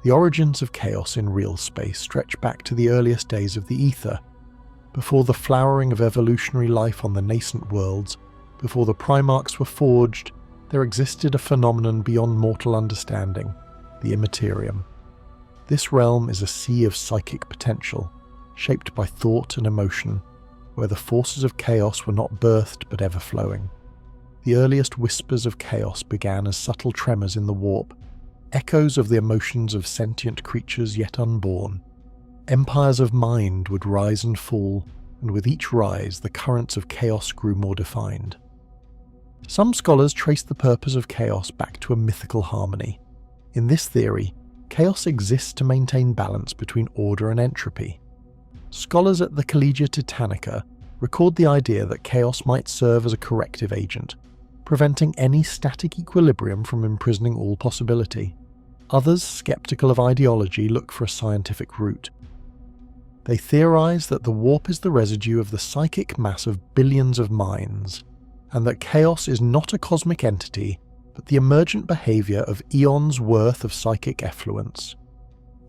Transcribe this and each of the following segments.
The origins of chaos in real space stretch back to the earliest days of the Ether. Before the flowering of evolutionary life on the nascent worlds, before the Primarchs were forged, there existed a phenomenon beyond mortal understanding, the Immaterium. This realm is a sea of psychic potential, shaped by thought and emotion, where the forces of chaos were not birthed but ever-flowing. The earliest whispers of chaos began as subtle tremors in the warp, echoes of the emotions of sentient creatures yet unborn. Empires of mind would rise and fall, and with each rise the currents of chaos grew more defined. Some scholars trace the purpose of chaos back to a mythical harmony. In this theory, chaos exists to maintain balance between order and entropy. Scholars at the Collegia Titanica record the idea that chaos might serve as a corrective agent, preventing any static equilibrium from imprisoning all possibility. Others, skeptical of ideology, look for a scientific root. They theorize that the warp is the residue of the psychic mass of billions of minds, and that chaos is not a cosmic entity, but the emergent behavior of eons' worth of psychic effluence.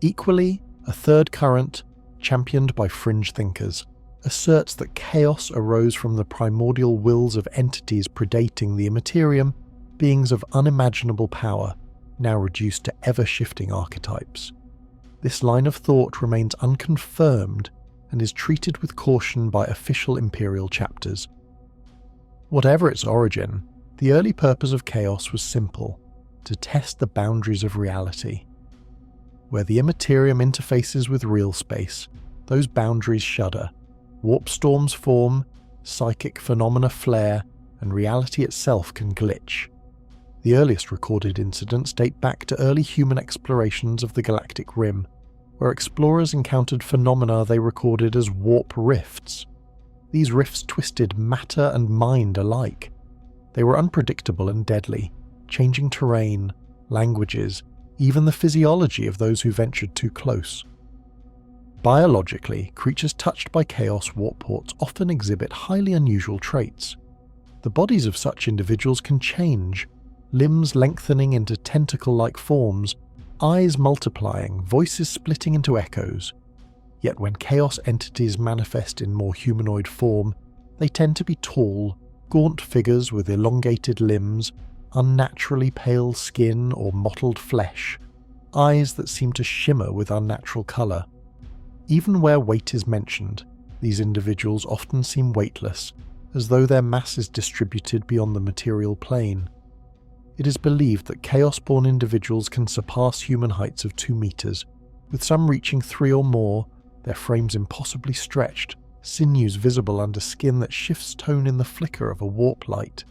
Equally, a third current, championed by fringe thinkers, asserts that chaos arose from the primordial wills of entities predating the Immaterium, beings of unimaginable power, now reduced to ever-shifting archetypes. This line of thought remains unconfirmed and is treated with caution by official Imperial chapters. Whatever its origin, the early purpose of chaos was simple: to test the boundaries of reality. Where the Immaterium interfaces with real space, those boundaries shudder, warp storms form, psychic phenomena flare, and reality itself can glitch. The earliest recorded incidents date back to early human explorations of the galactic rim, where explorers encountered phenomena they recorded as warp rifts. These rifts twisted matter and mind alike. They were unpredictable and deadly, changing terrain, languages, even the physiology of those who ventured too close. Biologically, creatures touched by chaos warp ports often exhibit highly unusual traits. The bodies of such individuals can change, limbs lengthening into tentacle-like forms, eyes multiplying, voices splitting into echoes. Yet when chaos entities manifest in more humanoid form, they tend to be tall, gaunt figures with elongated limbs, unnaturally pale skin or mottled flesh, eyes that seem to shimmer with unnatural colour. Even where weight is mentioned, these individuals often seem weightless, as though their mass is distributed beyond the material plane. It is believed that chaos-born individuals can surpass human heights of 2 meters, with some reaching 3 or more, their frames impossibly stretched, sinews visible under skin that shifts tone in the flicker of a warp light.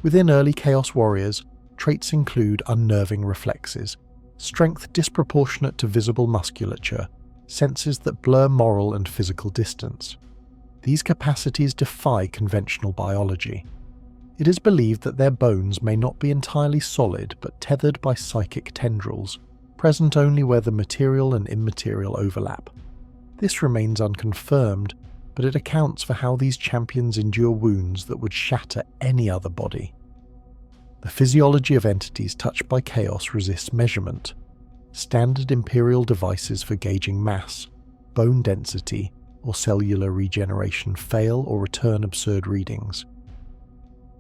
Within early chaos warriors, traits include unnerving reflexes, strength disproportionate to visible musculature, senses that blur moral and physical distance. These capacities defy conventional biology. It is believed that their bones may not be entirely solid but tethered by psychic tendrils, present only where the material and immaterial overlap. This remains unconfirmed, but it accounts for how these champions endure wounds that would shatter any other body. The physiology of entities touched by chaos resists measurement. Standard Imperial devices for gauging mass, bone density, or cellular regeneration fail or return absurd readings.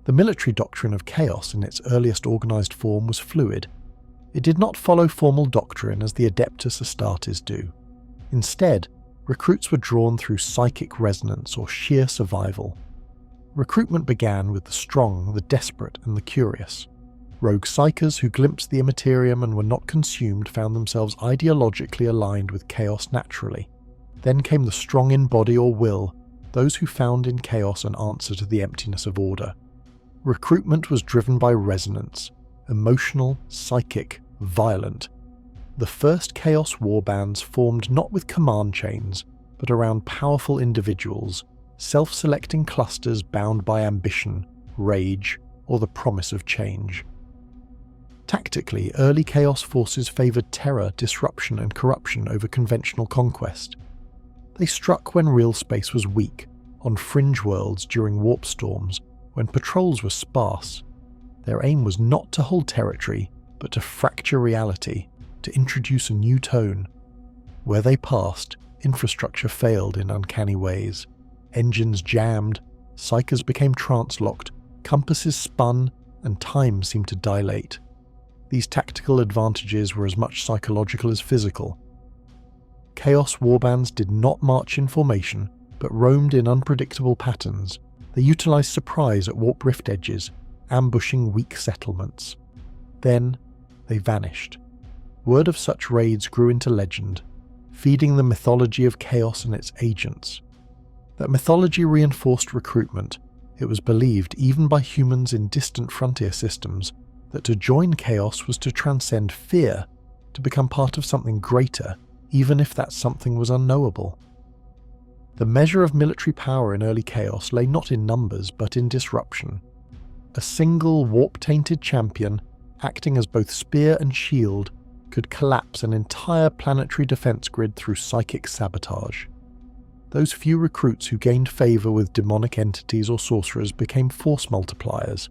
The military doctrine of chaos in its earliest organized form was fluid. It did not follow formal doctrine as the Adeptus Astartes do. Instead, recruits were drawn through psychic resonance or sheer survival. Recruitment began with the strong, the desperate, and the curious. Rogue psychers who glimpsed the Immaterium and were not consumed found themselves ideologically aligned with chaos naturally. Then came the strong in body or will, those who found in chaos an answer to the emptiness of order. Recruitment was driven by resonance, emotional, psychic, violent. The first chaos warbands formed not with command chains, but around powerful individuals, self-selecting clusters bound by ambition, rage, or the promise of change. Tactically, early chaos forces favoured terror, disruption, and corruption over conventional conquest. They struck when real space was weak, on fringe worlds during warp storms, when patrols were sparse. Their aim was not to hold territory, but to fracture reality, to introduce a new tone. Where they passed, infrastructure failed in uncanny ways. Engines jammed, psychers became trance-locked, compasses spun, and time seemed to dilate. These tactical advantages were as much psychological as physical. Chaos warbands did not march in formation, but roamed in unpredictable patterns. They utilized surprise at warp rift edges, ambushing weak settlements. Then, they vanished. Word of such raids grew into legend, feeding the mythology of chaos and its agents. That mythology reinforced recruitment. It was believed, even by humans in distant frontier systems, that to join chaos was to transcend fear, to become part of something greater, even if that something was unknowable. The measure of military power in early chaos lay not in numbers, but in disruption. A single warp-tainted champion, acting as both spear and shield, could collapse an entire planetary defense grid through psychic sabotage. Those few recruits who gained favor with demonic entities or sorcerers became force multipliers.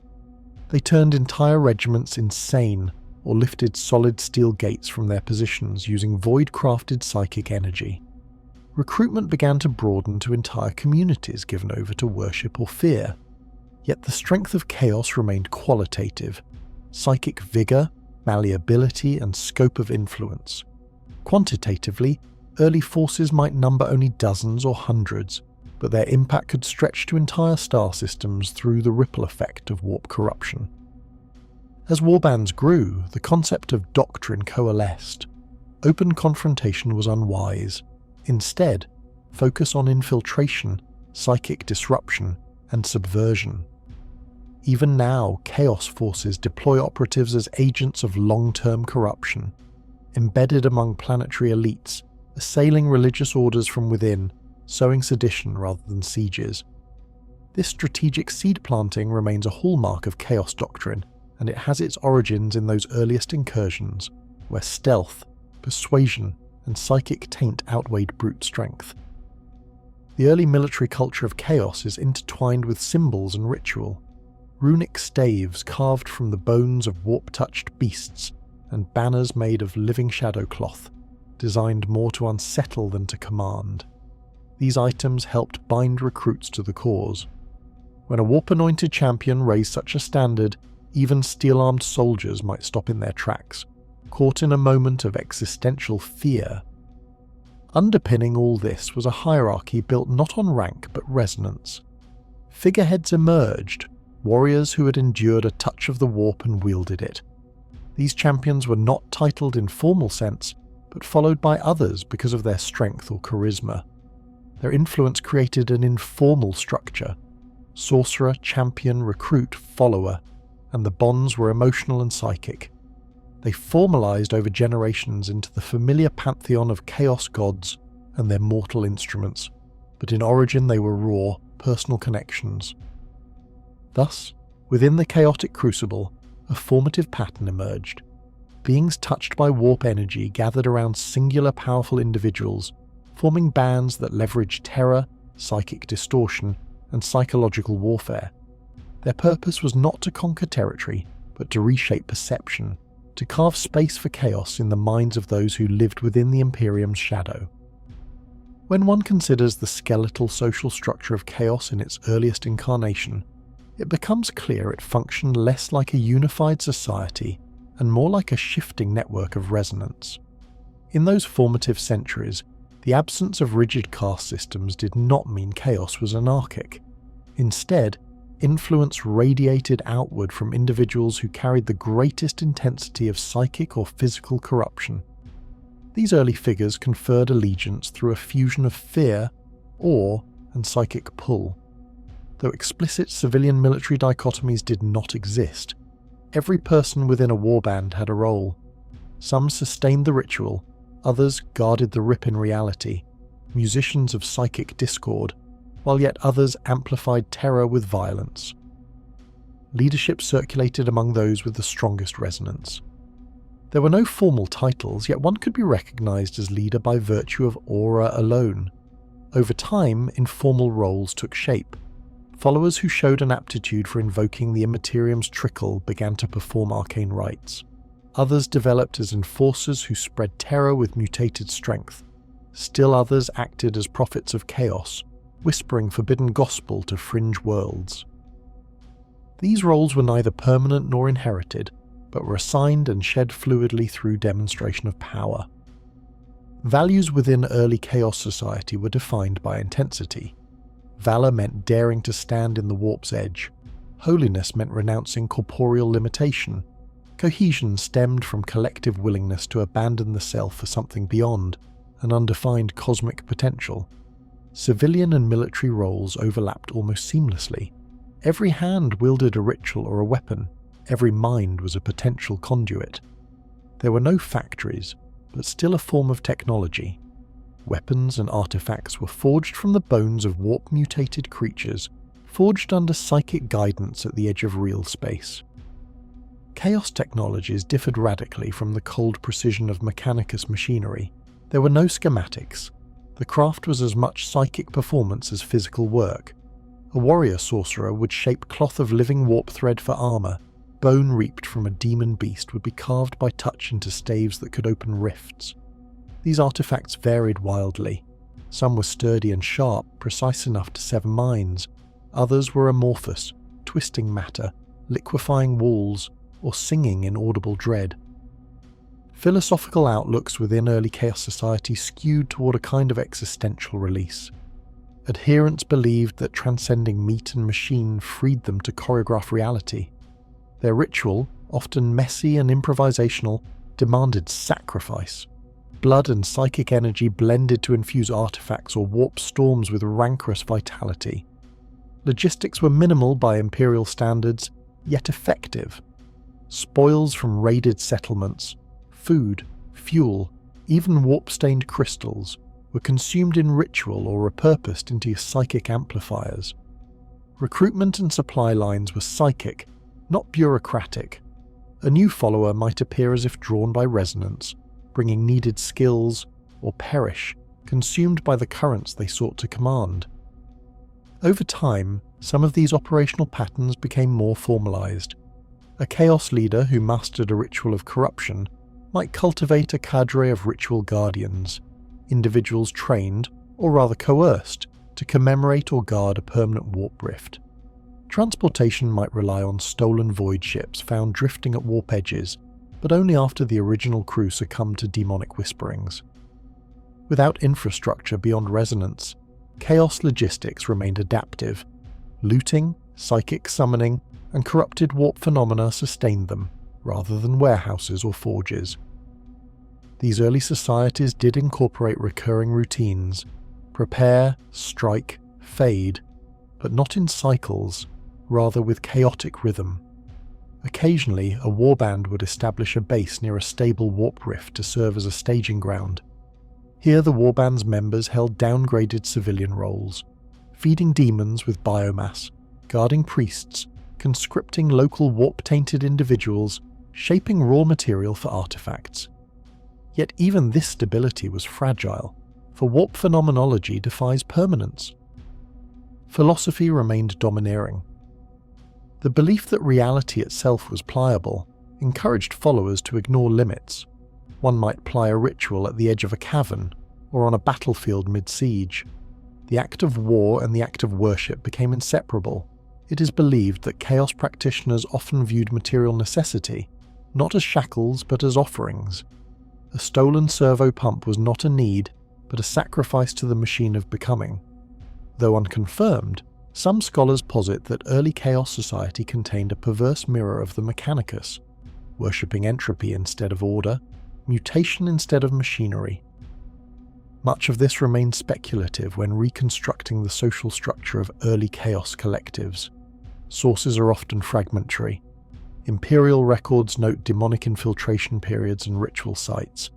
They turned entire regiments insane or lifted solid steel gates from their positions using void-crafted psychic energy. Recruitment began to broaden to entire communities given over to worship or fear. Yet the strength of chaos remained qualitative: psychic vigor, malleability, and scope of influence. Quantitatively, early forces might number only dozens or hundreds, but their impact could stretch to entire star systems through the ripple effect of warp corruption. As warbands grew, the concept of doctrine coalesced. Open confrontation was unwise. Instead, focus on infiltration, psychic disruption, and subversion. Even now, chaos forces deploy operatives as agents of long-term corruption, embedded among planetary elites, assailing religious orders from within, sowing sedition rather than sieges. This strategic seed planting remains a hallmark of chaos doctrine, and it has its origins in those earliest incursions, where stealth, persuasion, and psychic taint outweighed brute strength. The early military culture of chaos is intertwined with symbols and ritual. Runic staves carved from the bones of warp-touched beasts, and banners made of living shadow cloth, designed more to unsettle than to command. These items helped bind recruits to the cause. When a warp-anointed champion raised such a standard, even steel-armed soldiers might stop in their tracks, caught in a moment of existential fear. Underpinning all this was a hierarchy built not on rank but resonance. Figureheads emerged, warriors who had endured a touch of the warp and wielded it. These champions were not titled in formal sense, but followed by others because of their strength or charisma. Their influence created an informal structure: sorcerer, champion, recruit, follower, and the bonds were emotional and psychic. They formalized over generations into the familiar pantheon of chaos gods and their mortal instruments, but in origin they were raw, personal connections. Thus, within the chaotic crucible, a formative pattern emerged. Beings touched by warp energy gathered around singular powerful individuals, forming bands that leveraged terror, psychic distortion, and psychological warfare. Their purpose was not to conquer territory, but to reshape perception, to carve space for chaos in the minds of those who lived within the Imperium's shadow. When one considers the skeletal social structure of chaos in its earliest incarnation, it becomes clear it functioned less like a unified society and more like a shifting network of resonance. In those formative centuries, the absence of rigid caste systems did not mean chaos was anarchic. Instead, influence radiated outward from individuals who carried the greatest intensity of psychic or physical corruption. These early figures conferred allegiance through a fusion of fear, awe, and psychic pull. Though explicit civilian-military dichotomies did not exist, every person within a warband had a role. Some sustained the ritual, others guarded the rip in reality, musicians of psychic discord, while yet others amplified terror with violence. Leadership circulated among those with the strongest resonance. There were no formal titles, yet one could be recognized as leader by virtue of aura alone. Over time, informal roles took shape. Followers who showed an aptitude for invoking the Immaterium's trickle began to perform arcane rites. Others developed as enforcers who spread terror with mutated strength. Still others acted as prophets of chaos, whispering forbidden gospel to fringe worlds. These roles were neither permanent nor inherited, but were assigned and shed fluidly through demonstration of power. Values within early Chaos society were defined by intensity. Valor meant daring to stand in the warp's edge. Holiness meant renouncing corporeal limitation. Cohesion stemmed from collective willingness to abandon the self for something beyond, an undefined cosmic potential. Civilian and military roles overlapped almost seamlessly. Every hand wielded a ritual or a weapon. Every mind was a potential conduit. There were no factories, but still a form of technology. Weapons and artifacts were forged from the bones of warp-mutated creatures, forged under psychic guidance at the edge of real space. Chaos technologies differed radically from the cold precision of Mechanicus machinery. There were no schematics. The craft was as much psychic performance as physical work. A warrior sorcerer would shape cloth of living warp thread for armor. Bone reaped from a demon beast would be carved by touch into staves that could open rifts. These artifacts varied wildly. Some were sturdy and sharp, precise enough to sever minds. Others were amorphous, twisting matter, liquefying walls, or singing in audible dread. Philosophical outlooks within early Chaos society skewed toward a kind of existential release. Adherents believed that transcending meat and machine freed them to choreograph reality. Their ritual, often messy and improvisational, demanded sacrifice. Blood and psychic energy blended to infuse artifacts or warp storms with rancorous vitality. Logistics were minimal by Imperial standards, yet effective. Spoils from raided settlements, food, fuel, even warp-stained crystals were consumed in ritual or repurposed into psychic amplifiers. Recruitment and supply lines were psychic, not bureaucratic. A new follower might appear as if drawn by resonance, bringing needed skills, or perish, consumed by the currents they sought to command. Over time, some of these operational patterns became more formalized. A chaos leader who mastered a ritual of corruption might cultivate a cadre of ritual guardians, individuals trained, or rather coerced, to commemorate or guard a permanent warp rift. Transportation might rely on stolen void ships found drifting at warp edges, but only after the original crew succumbed to demonic whisperings. Without infrastructure beyond resonance, chaos logistics remained adaptive. Looting, psychic summoning, and corrupted warp phenomena sustained them, rather than warehouses or forges. These early societies did incorporate recurring routines: prepare, strike, fade, but not in cycles, rather with chaotic rhythm. Occasionally, a warband would establish a base near a stable warp rift to serve as a staging ground. Here the warband's members held downgraded civilian roles, feeding demons with biomass, guarding priests, conscripting local warp-tainted individuals, shaping raw material for artifacts. Yet even this stability was fragile, for warp phenomenology defies permanence. Philosophy remained domineering. The belief that reality itself was pliable encouraged followers to ignore limits. One might ply a ritual at the edge of a cavern, or on a battlefield mid-siege. The act of war and the act of worship became inseparable. It is believed that chaos practitioners often viewed material necessity, not as shackles but as offerings. A stolen servo pump was not a need, but a sacrifice to the machine of becoming. Though unconfirmed, some scholars posit that early chaos society contained a perverse mirror of the Mechanicus, worshipping entropy instead of order, mutation instead of machinery. Much of this remains speculative when reconstructing the social structure of early chaos collectives. Sources are often fragmentary. Imperial records note demonic infiltration periods and ritual sites,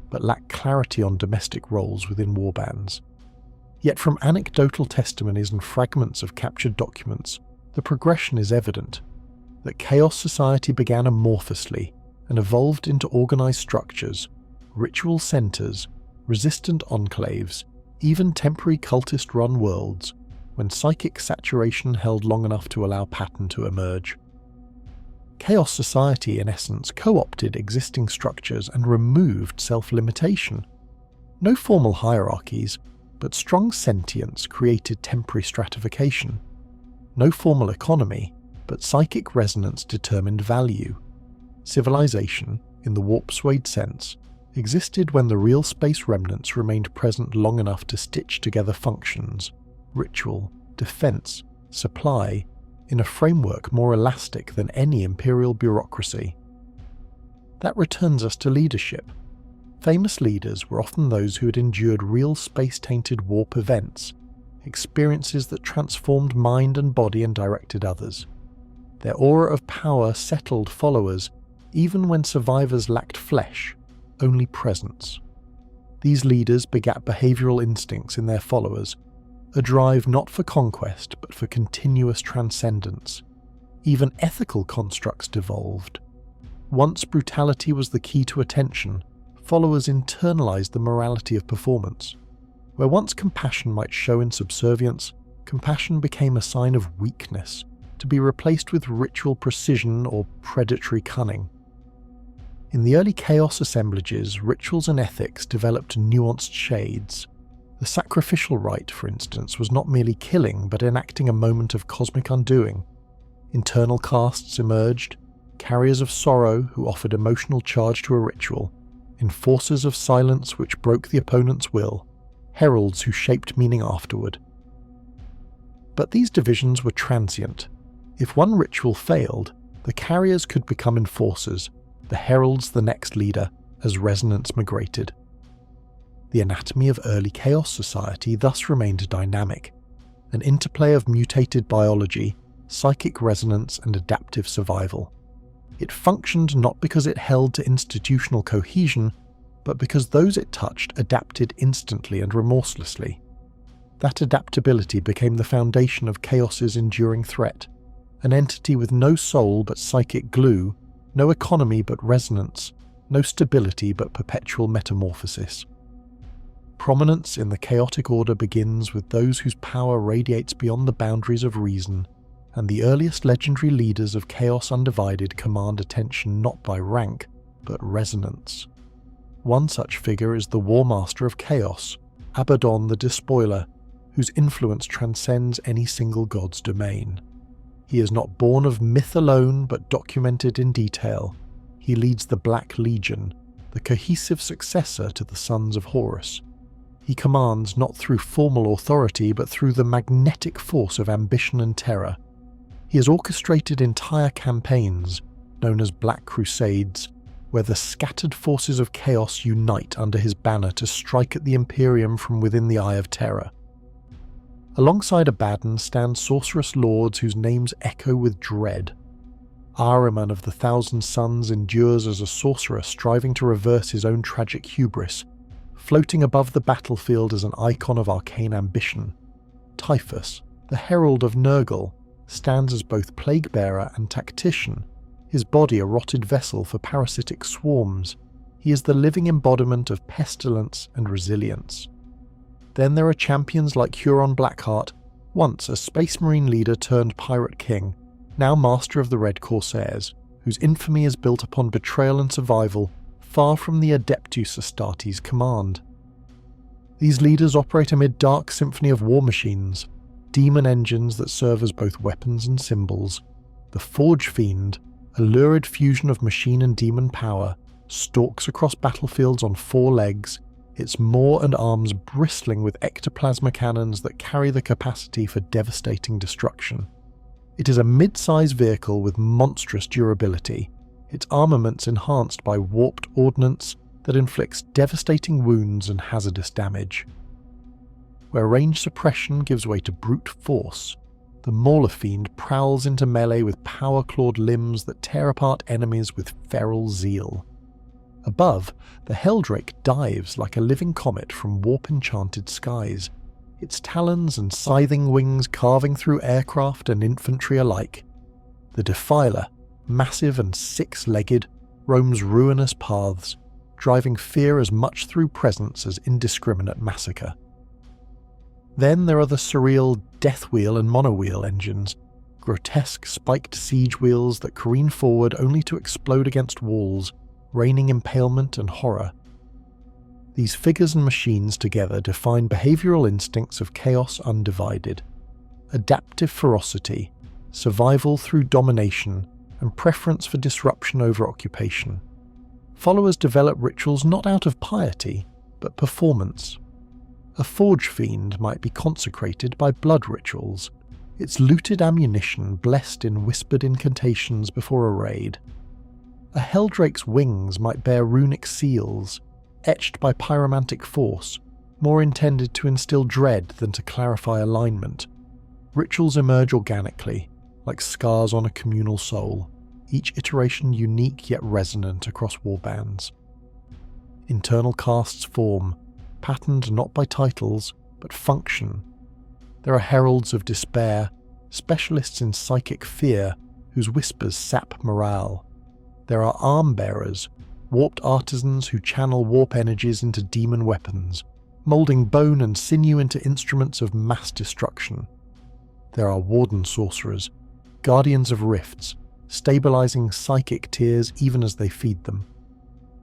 but lack clarity on domestic roles within warbands. Yet from anecdotal testimonies and fragments of captured documents, the progression is evident, that chaos society began amorphously and evolved into organized structures, ritual centers, resistant enclaves, even temporary cultist-run worlds, when psychic saturation held long enough to allow pattern to emerge. Chaos Society, in essence, co-opted existing structures and removed self-limitation. No formal hierarchies, but strong sentience created temporary stratification. No formal economy, but psychic resonance determined value. Civilization, in the warp-swayed sense, existed when the real space remnants remained present long enough to stitch together functions, ritual, defense, supply, in a framework more elastic than any imperial bureaucracy. That returns us to leadership. Famous leaders were often those who had endured real space-tainted warp events, experiences that transformed mind and body and directed others. Their aura of power settled followers even when survivors lacked flesh, only presence. These leaders begat behavioural instincts in their followers, a drive not for conquest but for continuous transcendence. Even ethical constructs devolved. Once brutality was the key to attention, followers internalized the morality of performance. Where once compassion might show in subservience, compassion became a sign of weakness, to be replaced with ritual precision or predatory cunning. In the early Chaos assemblages, rituals and ethics developed nuanced shades. The sacrificial rite, for instance, was not merely killing but enacting a moment of cosmic undoing. Internal castes emerged, carriers of sorrow who offered emotional charge to a ritual, enforcers of silence which broke the opponent's will, heralds who shaped meaning afterward. But these divisions were transient. If one ritual failed, the carriers could become enforcers, the heralds the next leader, as resonance migrated. The anatomy of early Chaos Society thus remained dynamic, an interplay of mutated biology, psychic resonance and adaptive survival. It functioned not because it held to institutional cohesion, but because those it touched adapted instantly and remorselessly. That adaptability became the foundation of Chaos's enduring threat, an entity with no soul but psychic glue, no economy but resonance, no stability but perpetual metamorphosis. Prominence in the chaotic order begins with those whose power radiates beyond the boundaries of reason, and the earliest legendary leaders of Chaos Undivided command attention not by rank, but resonance. One such figure is the War Master of Chaos, Abaddon the Despoiler, whose influence transcends any single god's domain. He is not born of myth alone, but documented in detail. He leads the Black Legion, the cohesive successor to the Sons of Horus. He commands not through formal authority, but through the magnetic force of ambition and terror. He has orchestrated entire campaigns, known as Black Crusades, where the scattered forces of chaos unite under his banner to strike at the Imperium from within the Eye of Terror. Alongside Abaddon stand sorceress lords whose names echo with dread. Ahriman of the Thousand Suns endures as a sorcerer striving to reverse his own tragic hubris, floating above the battlefield as an icon of arcane ambition. Typhus, the herald of Nurgle, stands as both plague-bearer and tactician, his body a rotted vessel for parasitic swarms. He is the living embodiment of pestilence and resilience. Then there are champions like Huron Blackheart, once a Space Marine leader turned pirate king, now master of the Red Corsairs, whose infamy is built upon betrayal and survival, far from the Adeptus Astartes' command. These leaders operate amid dark symphony of war machines, demon engines that serve as both weapons and symbols. The Forge Fiend, a lurid fusion of machine and demon power, stalks across battlefields on 4 legs, its maw and arms bristling with ectoplasma cannons that carry the capacity for devastating destruction. It is a mid-size vehicle with monstrous durability, its armaments enhanced by warped ordnance that inflicts devastating wounds and hazardous damage. Where range suppression gives way to brute force, the Mauler Fiend prowls into melee with power-clawed limbs that tear apart enemies with feral zeal. Above, the Helldrake dives like a living comet from warp-enchanted skies, its talons and scything wings carving through aircraft and infantry alike. The Defiler, massive and 6-legged, roams ruinous paths, driving fear as much through presence as indiscriminate massacre. Then there are the surreal Deathwheel and Monowheel engines, grotesque spiked siege wheels that careen forward only to explode against walls, raining impalement and horror. These figures and machines together define behavioural instincts of Chaos Undivided: adaptive ferocity, survival through domination, and preference for disruption over occupation. Followers develop rituals not out of piety, but performance. A forge fiend might be consecrated by blood rituals, its looted ammunition blessed in whispered incantations before a raid. A helldrake's wings might bear runic seals, etched by pyromantic force, more intended to instill dread than to clarify alignment. Rituals emerge organically, like scars on a communal soul, each iteration unique yet resonant across warbands. Internal castes form, patterned not by titles, but function. There are heralds of despair, specialists in psychic fear, whose whispers sap morale. There are arm-bearers, warped artisans who channel warp energies into demon weapons, moulding bone and sinew into instruments of mass destruction. There are warden sorcerers, guardians of rifts, stabilizing psychic tears even as they feed them.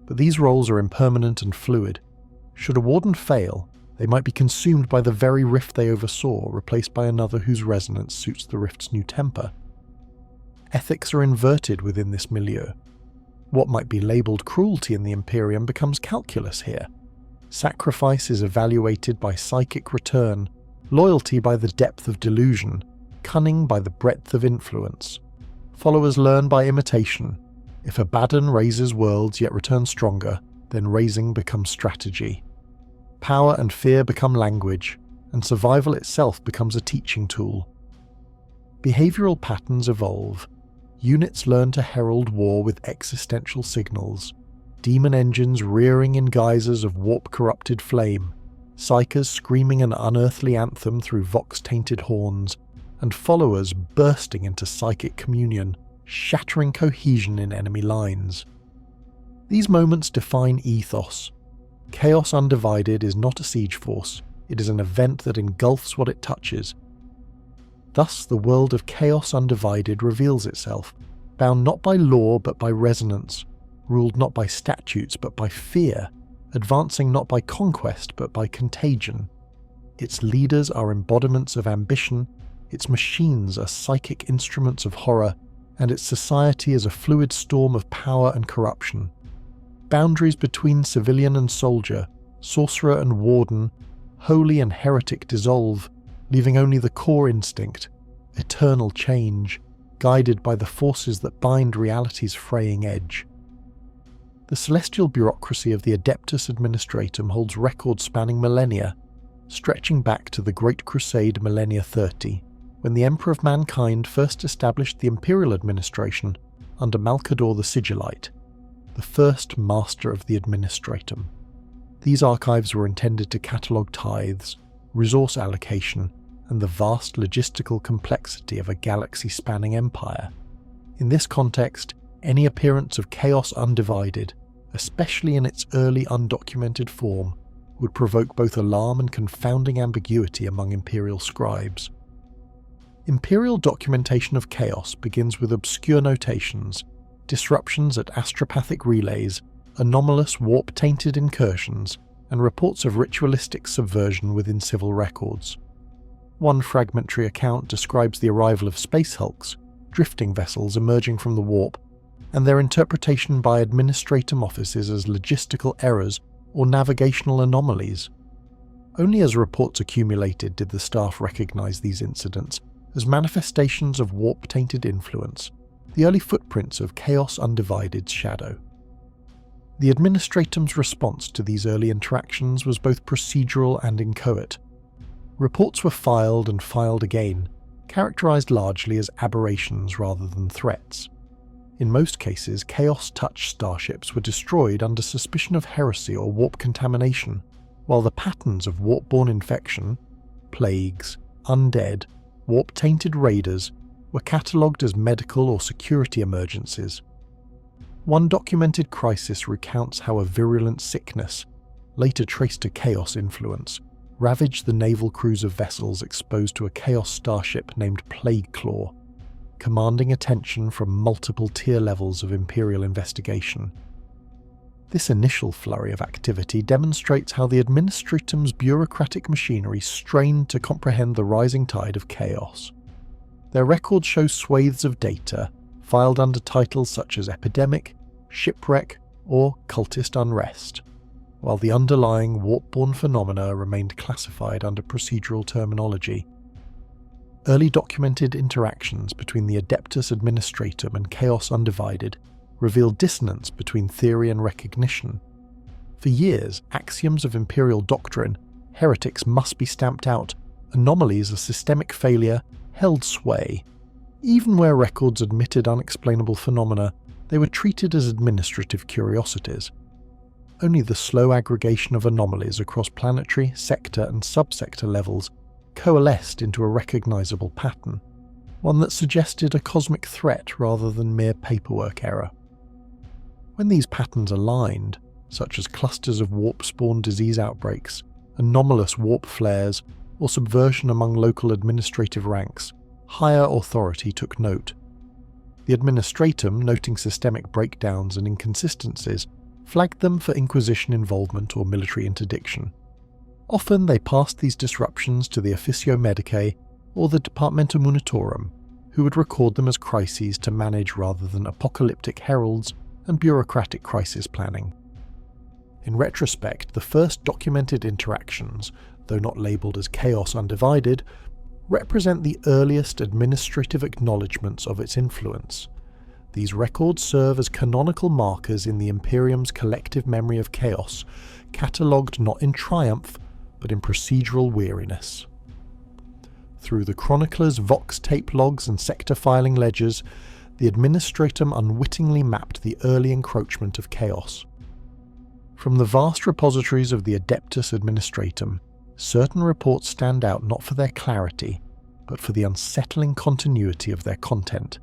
But these roles are impermanent and fluid. Should a warden fail, they might be consumed by the very rift they oversaw, replaced by another whose resonance suits the rift's new temper. Ethics are inverted within this milieu. What might be labelled cruelty in the Imperium becomes calculus here. Sacrifice is evaluated by psychic return, loyalty by the depth of delusion, cunning by the breadth of influence. Followers learn by imitation. If Abaddon raises worlds yet returns stronger, then raising becomes strategy. Power and fear become language, and survival itself becomes a teaching tool. Behavioural patterns evolve. Units learn to herald war with existential signals, demon engines rearing in geysers of warp-corrupted flame, psychers screaming an unearthly anthem through vox-tainted horns, and followers bursting into psychic communion, shattering cohesion in enemy lines. These moments define ethos. Chaos Undivided is not a siege force, it is an event that engulfs what it touches. Thus the world of Chaos Undivided reveals itself, bound not by law but by resonance, ruled not by statutes but by fear, advancing not by conquest but by contagion. Its leaders are embodiments of ambition, its machines are psychic instruments of horror, and its society is a fluid storm of power and corruption. Boundaries between civilian and soldier, sorcerer and warden, holy and heretic dissolve, leaving only the core instinct, eternal change, guided by the forces that bind reality's fraying edge. The celestial bureaucracy of the Adeptus Administratum holds records spanning millennia, stretching back to the Great Crusade Millennia 30, when the Emperor of Mankind first established the Imperial administration under Malcador the Sigillite, the first master of the Administratum. These archives were intended to catalogue tithes, resource allocation, and the vast logistical complexity of a galaxy-spanning empire. In this context, any appearance of Chaos Undivided, especially in its early undocumented form, would provoke both alarm and confounding ambiguity among Imperial scribes. Imperial documentation of chaos begins with obscure notations, disruptions at astropathic relays, anomalous warp-tainted incursions, and reports of ritualistic subversion within civil records. One fragmentary account describes the arrival of space hulks, drifting vessels emerging from the warp, and their interpretation by Administratum offices as logistical errors or navigational anomalies. Only as reports accumulated did the staff recognise these incidents as manifestations of warp-tainted influence, the early footprints of Chaos Undivided's shadow. The Administratum's response to these early interactions was both procedural and inchoate. Reports were filed and filed again, characterised largely as aberrations rather than threats. In most cases, Chaos-touched starships were destroyed under suspicion of heresy or warp contamination, while the patterns of warp-borne infection, plagues, undead, warp-tainted raiders were catalogued as medical or security emergencies. One documented crisis recounts how a virulent sickness, later traced to Chaos influence, ravaged the naval crews of vessels exposed to a Chaos starship named Plague Claw, commanding attention from multiple tier levels of Imperial investigation. This initial flurry of activity demonstrates how the Administratum's bureaucratic machinery strained to comprehend the rising tide of chaos. Their records show swathes of data, filed under titles such as epidemic, shipwreck, or cultist unrest, while the underlying warp-borne phenomena remained classified under procedural terminology. Early documented interactions between the Adeptus Administratum and Chaos Undivided revealed dissonance between theory and recognition. For years, axioms of Imperial doctrine, heretics must be stamped out, anomalies of systemic failure, held sway. Even where records admitted unexplainable phenomena, they were treated as administrative curiosities. Only the slow aggregation of anomalies across planetary, sector and subsector levels coalesced into a recognizable pattern, one that suggested a cosmic threat rather than mere paperwork error. When these patterns aligned, such as clusters of warp-spawned disease outbreaks, anomalous warp flares, or subversion among local administrative ranks, higher authority took note. The Administratum, noting systemic breakdowns and inconsistencies, flagged them for Inquisition involvement or military interdiction. Often they passed these disruptions to the Officio Medicae or the Departmentum Munitorum, who would record them as crises to manage rather than apocalyptic heralds and bureaucratic crisis planning. In retrospect, the first documented interactions, though not labelled as Chaos Undivided, represent the earliest administrative acknowledgements of its influence. These records serve as canonical markers in the Imperium's collective memory of chaos, catalogued not in triumph, but in procedural weariness. Through the chronicler's vox tape logs and sector filing ledgers, the Administratum unwittingly mapped the early encroachment of chaos. From the vast repositories of the Adeptus Administratum, certain reports stand out not for their clarity, but for the unsettling continuity of their content.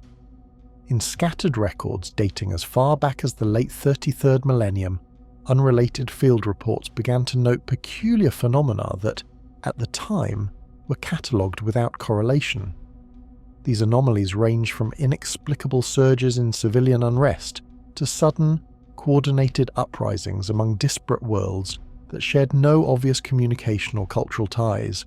In scattered records dating as far back as the late 33rd millennium, unrelated field reports began to note peculiar phenomena that, at the time, were catalogued without correlation. These anomalies range from inexplicable surges in civilian unrest to sudden, coordinated uprisings among disparate worlds that shared no obvious communication or cultural ties.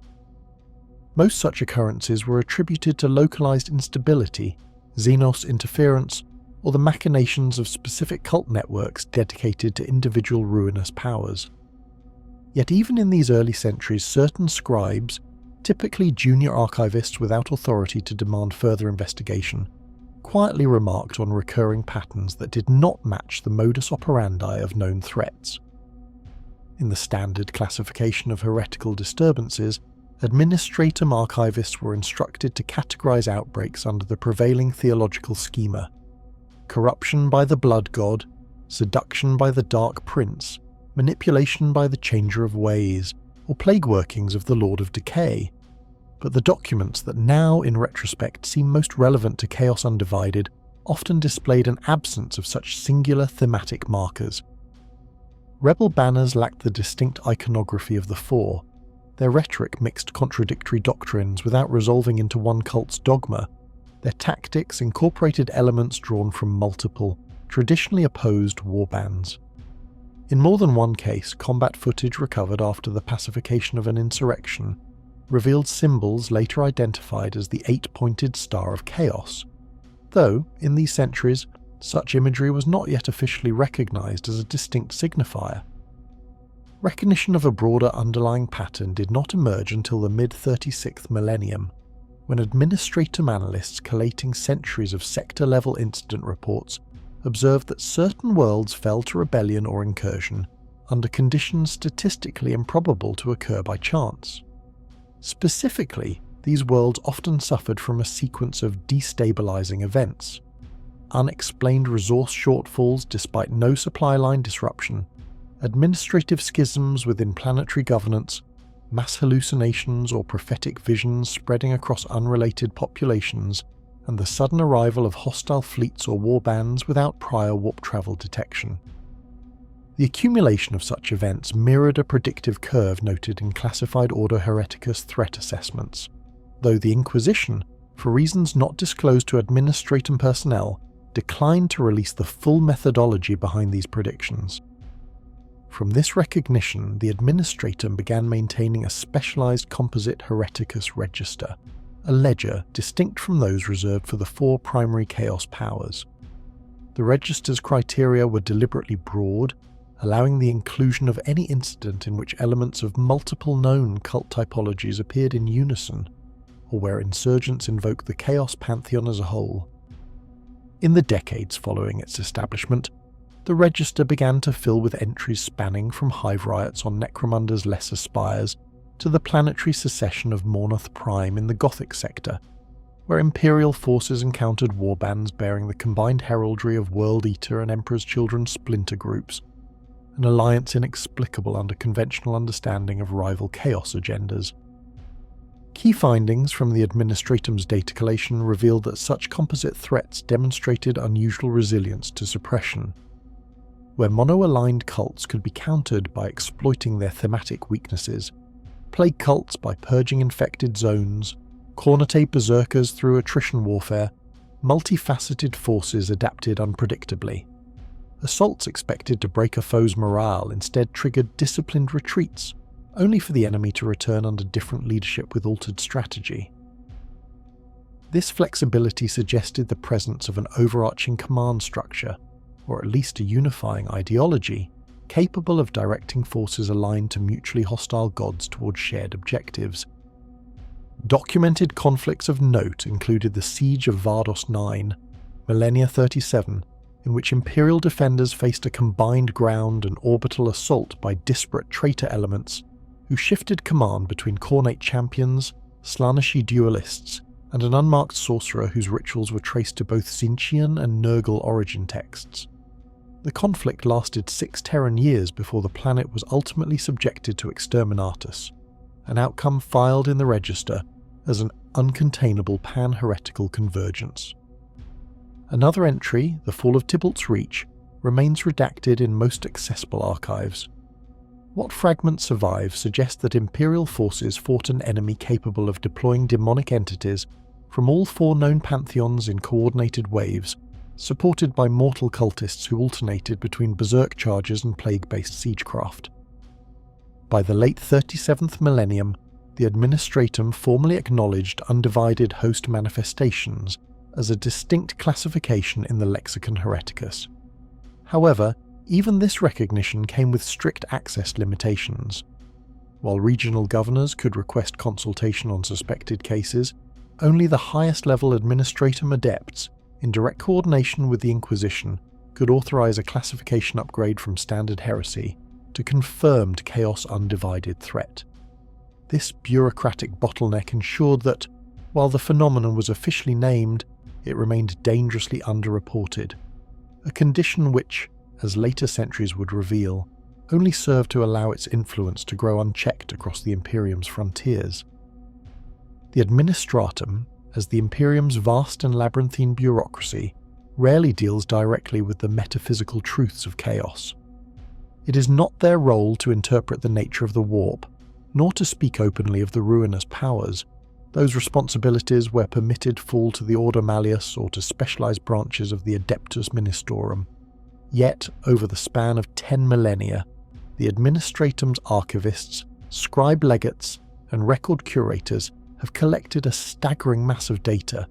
Most such occurrences were attributed to localized instability, Xenos interference, or the machinations of specific cult networks dedicated to individual ruinous powers. Yet even in these early centuries, certain scribes, typically junior archivists without authority to demand further investigation, quietly remarked on recurring patterns that did not match the modus operandi of known threats. In the standard classification of heretical disturbances, Administratum archivists were instructed to categorize outbreaks under the prevailing theological schema: corruption by the blood god, seduction by the dark prince, manipulation by the changer of ways, or plague workings of the Lord of Decay. But the documents that now, in retrospect, seem most relevant to Chaos Undivided often displayed an absence of such singular thematic markers. Rebel banners lacked the distinct iconography of the Four. Their rhetoric mixed contradictory doctrines without resolving into one cult's dogma. Their tactics incorporated elements drawn from multiple, traditionally opposed warbands. In more than one case, combat footage recovered after the pacification of an insurrection revealed symbols later identified as the 8-pointed Star of Chaos, though, in these centuries, such imagery was not yet officially recognized as a distinct signifier. Recognition of a broader underlying pattern did not emerge until the mid-36th millennium, when Administratum analysts collating centuries of sector-level incident reports observed that certain worlds fell to rebellion or incursion under conditions statistically improbable to occur by chance. Specifically, these worlds often suffered from a sequence of destabilizing events: unexplained resource shortfalls despite no supply line disruption, administrative schisms within planetary governance, mass hallucinations or prophetic visions spreading across unrelated populations, and the sudden arrival of hostile fleets or warbands without prior warp travel detection. The accumulation of such events mirrored a predictive curve noted in classified Order Hereticus threat assessments, though the Inquisition, for reasons not disclosed to Administratum personnel, declined to release the full methodology behind these predictions. From this recognition, the Administratum began maintaining a specialized composite hereticus register, a ledger distinct from those reserved for the 4 primary chaos powers. The register's criteria were deliberately broad, allowing the inclusion of any incident in which elements of multiple known cult typologies appeared in unison, or where insurgents invoked the chaos pantheon as a whole. In the decades following its establishment, the register began to fill with entries spanning from hive riots on Necromunda's lesser spires to the planetary secession of Mornoth Prime in the Gothic sector, where Imperial forces encountered warbands bearing the combined heraldry of World Eater and Emperor's Children splinter groups, an alliance inexplicable under conventional understanding of rival chaos agendas. Key findings from the Administratum's data collation revealed that such composite threats demonstrated unusual resilience to suppression. Where mono-aligned cults could be countered by exploiting their thematic weaknesses, plague cults by purging infected zones, Cornate berserkers through attrition warfare, multifaceted forces adapted unpredictably. Assaults expected to break a foe's morale instead triggered disciplined retreats, only for the enemy to return under different leadership with altered strategy. This flexibility suggested the presence of an overarching command structure, or at least a unifying ideology, capable of directing forces aligned to mutually hostile gods towards shared objectives. Documented conflicts of note included the Siege of Vardos 9, Millennia 37, in which Imperial defenders faced a combined ground and orbital assault by disparate traitor elements who shifted command between Cornate champions, Slaaneshi duelists, and an unmarked sorcerer whose rituals were traced to both Tzeentchian and Nurgle origin texts. The conflict lasted 6 Terran years before the planet was ultimately subjected to exterminatus, an outcome filed in the register as an uncontainable pan-heretical convergence. Another entry, the Fall of Tybalt's Reach, remains redacted in most accessible archives. What fragments survive suggest that Imperial forces fought an enemy capable of deploying demonic entities from all 4 known pantheons in coordinated waves, supported by mortal cultists who alternated between berserk charges and plague-based siegecraft. By the late 37th millennium, the Administratum formally acknowledged undivided host manifestations as a distinct classification in the Lexicon Hereticus. However, even this recognition came with strict access limitations. While regional governors could request consultation on suspected cases, only the highest-level Administratum adepts, in direct coordination with the Inquisition, could authorize a classification upgrade from Standard Heresy to Confirmed Chaos Undivided Threat. This bureaucratic bottleneck ensured that, while the phenomenon was officially named, it remained dangerously underreported, a condition which, as later centuries would reveal, only served to allow its influence to grow unchecked across the Imperium's frontiers. The Administratum, as the Imperium's vast and labyrinthine bureaucracy, rarely deals directly with the metaphysical truths of chaos. It is not their role to interpret the nature of the warp, nor to speak openly of the ruinous powers. Those responsibilities, where permitted, fall to the Order Malleus or to specialized branches of the Adeptus Ministorum. Yet, over the span of 10 millennia, the Administratum's archivists, scribe legates, and record curators have collected a staggering mass of data,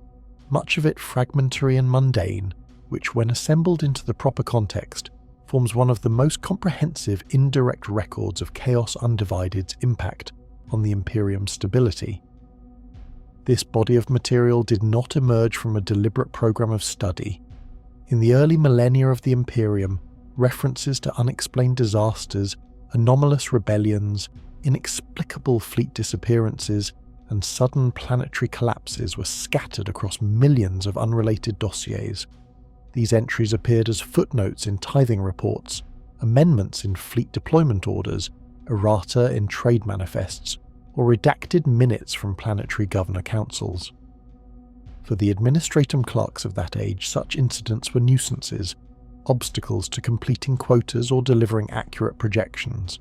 much of it fragmentary and mundane, which, when assembled into the proper context, forms one of the most comprehensive indirect records of Chaos Undivided's impact on the Imperium's stability. This body of material did not emerge from a deliberate program of study. In the early millennia of the Imperium, references to unexplained disasters, anomalous rebellions, inexplicable fleet disappearances, and sudden planetary collapses were scattered across millions of unrelated dossiers. These entries appeared as footnotes in tithing reports, amendments in fleet deployment orders, errata in trade manifests, or redacted minutes from planetary governor councils. For the Administratum clerks of that age, such incidents were nuisances, obstacles to completing quotas or delivering accurate projections.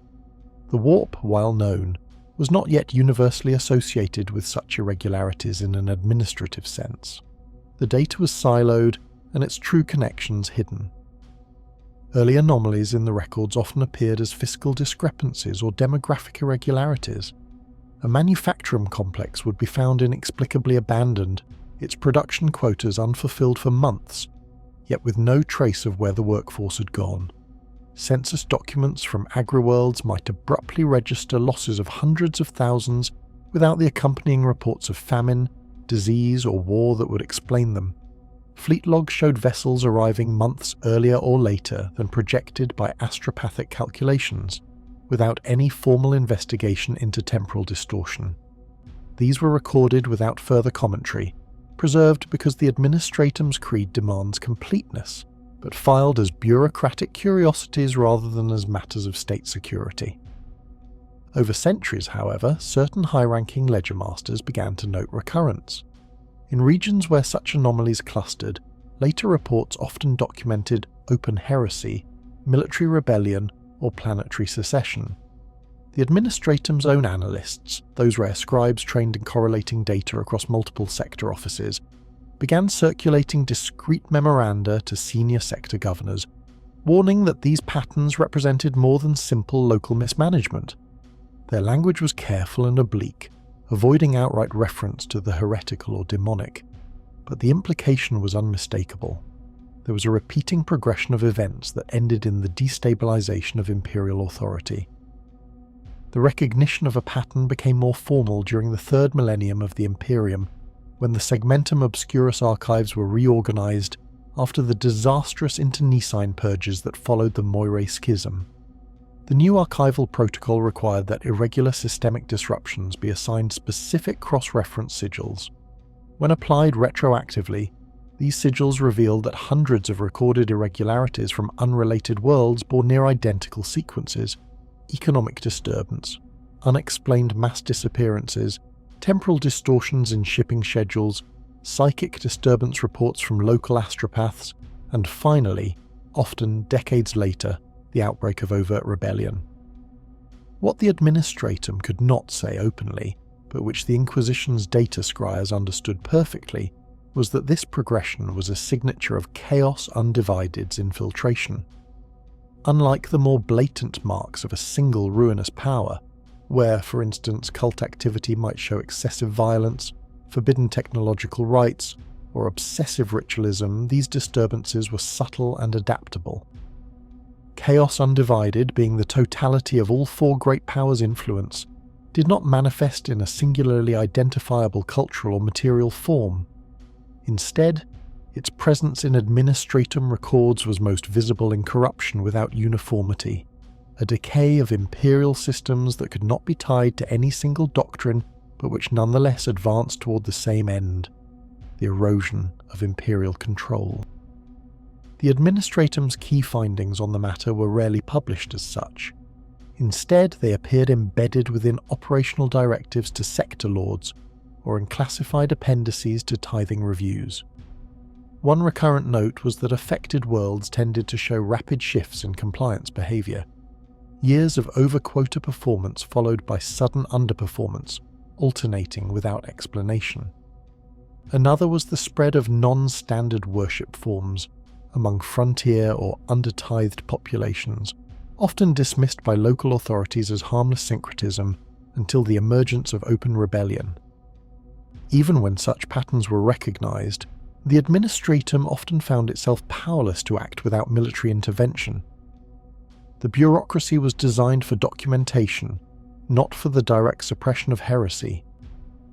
The warp, while known, was not yet universally associated with such irregularities in an administrative sense. The data was siloed and its true connections hidden. Early anomalies in the records often appeared as fiscal discrepancies or demographic irregularities. A manufacturing complex would be found inexplicably abandoned, its production quotas unfulfilled for months, yet with no trace of where the workforce had gone. Census documents from agri-worlds might abruptly register losses of hundreds of thousands without the accompanying reports of famine, disease, or war that would explain them. Fleet logs showed vessels arriving months earlier or later than projected by astropathic calculations, without any formal investigation into temporal distortion. These were recorded without further commentary, preserved because the Administratum's creed demands completeness, but filed as bureaucratic curiosities rather than as matters of state security. Over centuries, however, certain high-ranking ledgermasters began to note recurrence. In regions where such anomalies clustered, later reports often documented open heresy, military rebellion, or planetary secession. The Administratum's own analysts, those rare scribes trained in correlating data across multiple sector offices, began circulating discreet memoranda to senior sector governors, warning that these patterns represented more than simple local mismanagement. Their language was careful and oblique, avoiding outright reference to the heretical or demonic, but the implication was unmistakable. There was a repeating progression of events that ended in the destabilization of Imperial authority. The recognition of a pattern became more formal during the third millennium of the Imperium, when the Segmentum Obscurus archives were reorganized after the disastrous internecine purges that followed the Moirae Schism. The new archival protocol required that irregular systemic disruptions be assigned specific cross-reference sigils. When applied retroactively, these sigils revealed that hundreds of recorded irregularities from unrelated worlds bore near-identical sequences: economic disturbance, unexplained mass disappearances, temporal distortions in shipping schedules, psychic disturbance reports from local astropaths, and finally, often decades later, the outbreak of overt rebellion. What the Administratum could not say openly, but which the Inquisition's data scryers understood perfectly, was that this progression was a signature of Chaos Undivided's infiltration. Unlike the more blatant marks of a single ruinous power, where, for instance, cult activity might show excessive violence, forbidden technological rites, or obsessive ritualism, these disturbances were subtle and adaptable. Chaos Undivided, being the totality of all four great powers' influence, did not manifest in a singularly identifiable cultural or material form. Instead, its presence in Administratum records was most visible in corruption without uniformity, a decay of imperial systems that could not be tied to any single doctrine but which nonetheless advanced toward the same end: the erosion of imperial control. The Administratum's key findings on the matter were rarely published as such. Instead, they appeared embedded within operational directives to sector lords, or in classified appendices to tithing reviews. One recurrent note was that affected worlds tended to show rapid shifts in compliance behaviour. Years of over-quota performance followed by sudden underperformance, alternating without explanation. Another was the spread of non-standard worship forms among frontier or under-tithed populations, often dismissed by local authorities as harmless syncretism until the emergence of open rebellion. Even when such patterns were recognised, the Administratum often found itself powerless to act without military intervention. The bureaucracy was designed for documentation, not for the direct suppression of heresy.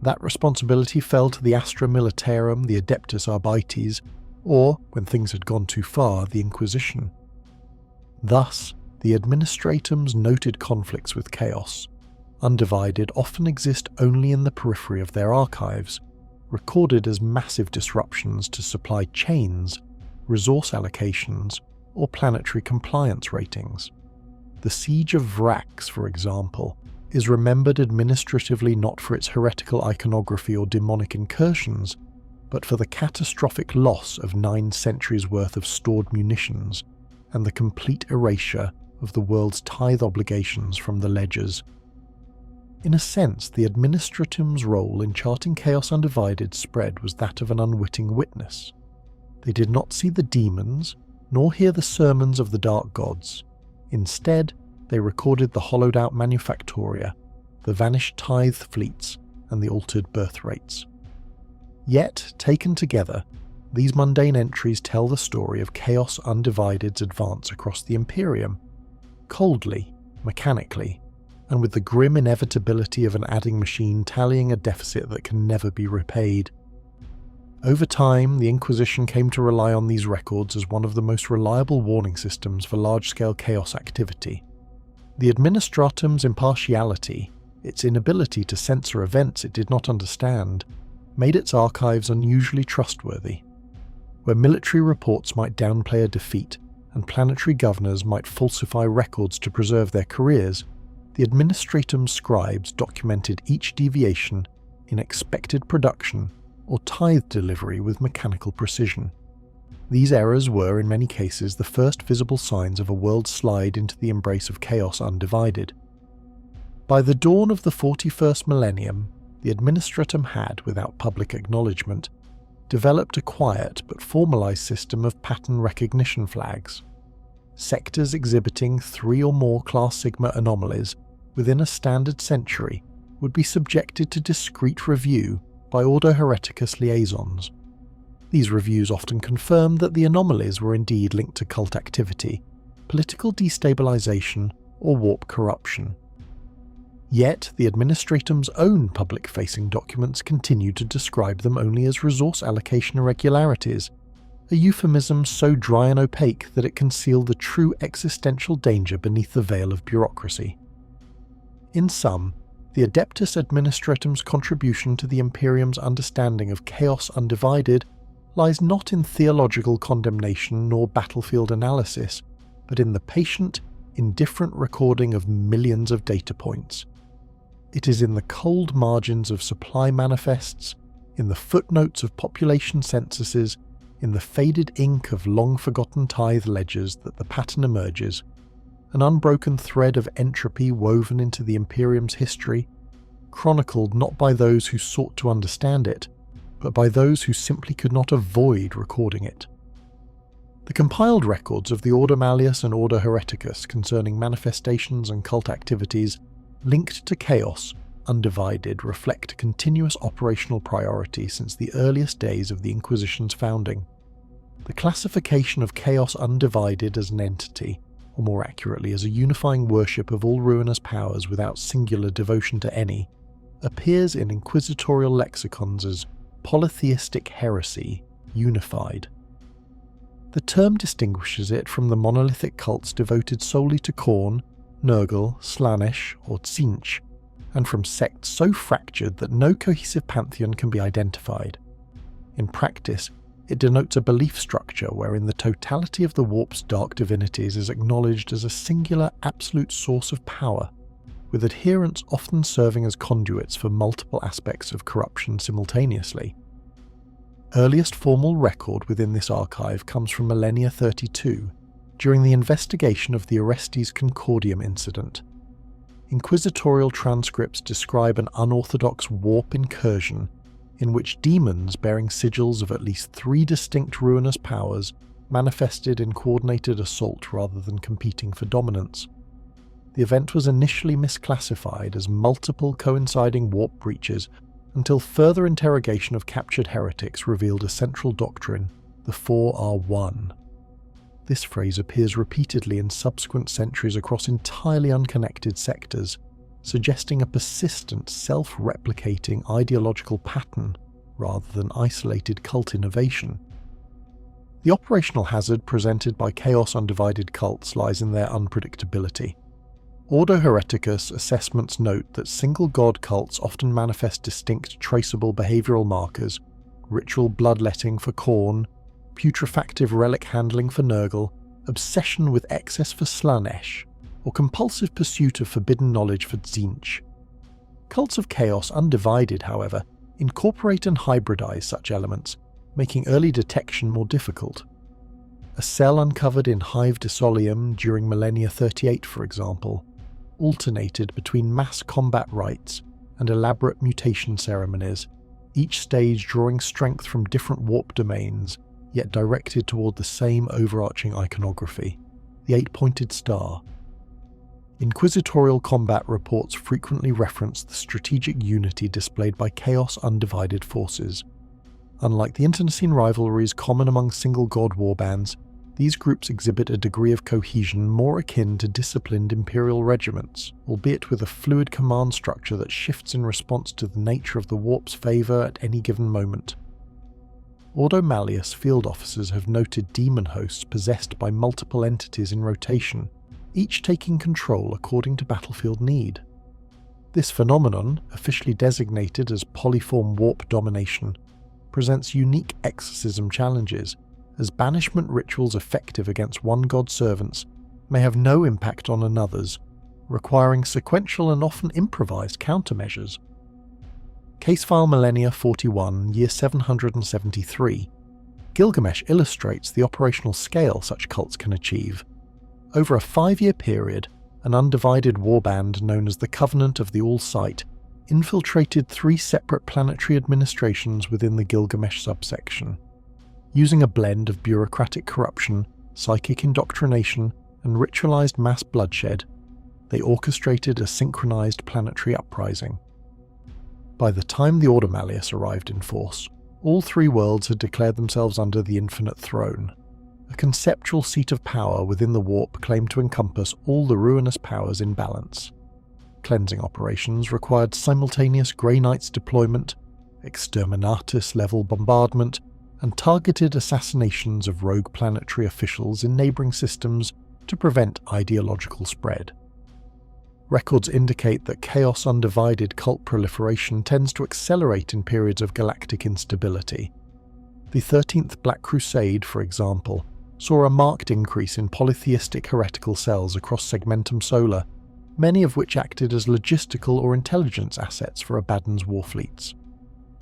That responsibility fell to the Astra Militarum, the Adeptus Arbites, or, when things had gone too far, the Inquisition. Thus, the Administratum's noted conflicts with Chaos Undivided often exist only in the periphery of their archives, recorded as massive disruptions to supply chains, resource allocations, or planetary compliance ratings. The Siege of Vrax, for example, is remembered administratively not for its heretical iconography or demonic incursions, but for the catastrophic loss of 9 centuries' worth of stored munitions and the complete erasure of the world's tithe obligations from the ledgers. In a sense, the Administratum's role in charting Chaos Undivided spread was that of an unwitting witness. They did not see the demons, nor hear the sermons of the dark gods. Instead, they recorded the hollowed-out manufactoria, the vanished tithe fleets, and the altered birth rates. Yet, taken together, these mundane entries tell the story of Chaos Undivided's advance across the Imperium, coldly, mechanically, and with the grim inevitability of an adding machine tallying a deficit that can never be repaid. Over time, the Inquisition came to rely on these records as one of the most reliable warning systems for large-scale chaos activity. The Administratum's impartiality, its inability to censor events it did not understand, made its archives unusually trustworthy. Where military reports might downplay a defeat and planetary governors might falsify records to preserve their careers, the Administratum's scribes documented each deviation in expected production or tithe delivery with mechanical precision. These errors were, in many cases, the first visible signs of a world slide into the embrace of Chaos Undivided. By the dawn of the 41st millennium, the Administratum had, without public acknowledgement, developed a quiet but formalized system of pattern recognition flags. Sectors exhibiting 3 or more Class Sigma anomalies within a standard century would be subjected to discreet review by Ordo Hereticus liaisons. These reviews often confirmed that the anomalies were indeed linked to cult activity, political destabilization, or warp corruption. Yet, the Administratum's own public-facing documents continue to describe them only as resource allocation irregularities, a euphemism so dry and opaque that it concealed the true existential danger beneath the veil of bureaucracy. In sum, the Adeptus Administratum's contribution to the Imperium's understanding of Chaos Undivided lies not in theological condemnation nor battlefield analysis, but in the patient, indifferent recording of millions of data points. It is in the cold margins of supply manifests, in the footnotes of population censuses, in the faded ink of long-forgotten tithe ledgers that the pattern emerges, an unbroken thread of entropy woven into the Imperium's history, chronicled not by those who sought to understand it, but by those who simply could not avoid recording it. The compiled records of the Ordo Malleus and Ordo Hereticus concerning manifestations and cult activities linked to Chaos Undivided reflect a continuous operational priority since the earliest days of the Inquisition's founding. The classification of Chaos Undivided as an entity, or more accurately as a unifying worship of all ruinous powers without singular devotion to any, appears in inquisitorial lexicons as polytheistic heresy unified. The term distinguishes it from the monolithic cults devoted solely to Khorne, Nurgle, Slaanesh, or Tzeentch, and from sects so fractured that no cohesive pantheon can be identified. In practice, it denotes a belief structure wherein the totality of the warp's dark divinities is acknowledged as a singular absolute source of power, with adherents often serving as conduits for multiple aspects of corruption simultaneously. Earliest formal record within this archive comes from Millennia 32, during the investigation of the Orestes Concordium incident. Inquisitorial transcripts describe an unorthodox warp incursion in which demons bearing sigils of at least 3 distinct ruinous powers manifested in coordinated assault rather than competing for dominance. The event was initially misclassified as multiple coinciding warp breaches until further interrogation of captured heretics revealed a central doctrine, the 4 are one. This phrase appears repeatedly in subsequent centuries across entirely unconnected sectors, suggesting a persistent, self-replicating ideological pattern rather than isolated cult innovation. The operational hazard presented by Chaos Undivided cults lies in their unpredictability. Ordo Hereticus assessments note that single-god cults often manifest distinct traceable behavioural markers, ritual bloodletting for Khorne, putrefactive relic handling for Nurgle, obsession with excess for Slaanesh, or compulsive pursuit of forbidden knowledge for Tzeentch. Cults of Chaos Undivided, however, incorporate and hybridize such elements, making early detection more difficult. A cell uncovered in Hive Disolium during Millennia 38, for example, alternated between mass combat rites and elaborate mutation ceremonies, each stage drawing strength from different warp domains, yet directed toward the same overarching iconography, the 8-pointed star. Inquisitorial combat reports frequently reference the strategic unity displayed by Chaos Undivided forces. Unlike the internecine rivalries common among single-god warbands, these groups exhibit a degree of cohesion more akin to disciplined Imperial regiments, albeit with a fluid command structure that shifts in response to the nature of the warp's favour at any given moment. Ordo Malleus field officers have noted demon hosts possessed by multiple entities in rotation, each taking control according to battlefield need. This phenomenon, officially designated as polyform warp domination, presents unique exorcism challenges, as banishment rituals effective against one god's servants may have no impact on another's, requiring sequential and often improvised countermeasures. Casefile Millennia 41, year 773. Gilgamesh illustrates the operational scale such cults can achieve. Over a 5-year period, an undivided warband known as the Covenant of the All-Sight infiltrated 3 separate planetary administrations within the Gilgamesh subsection. Using a blend of bureaucratic corruption, psychic indoctrination, and ritualized mass bloodshed, they orchestrated a synchronized planetary uprising. By the time the Ordo Malleus arrived in force, all 3 worlds had declared themselves under the Infinite Throne, a conceptual seat of power within the warp claimed to encompass all the ruinous powers in balance. Cleansing operations required simultaneous Grey Knights deployment, exterminatus-level bombardment, and targeted assassinations of rogue planetary officials in neighbouring systems to prevent ideological spread. Records indicate that Chaos Undivided cult proliferation tends to accelerate in periods of galactic instability. The 13th Black Crusade, for example, saw a marked increase in polytheistic heretical cells across Segmentum Solar, many of which acted as logistical or intelligence assets for Abaddon's war fleets.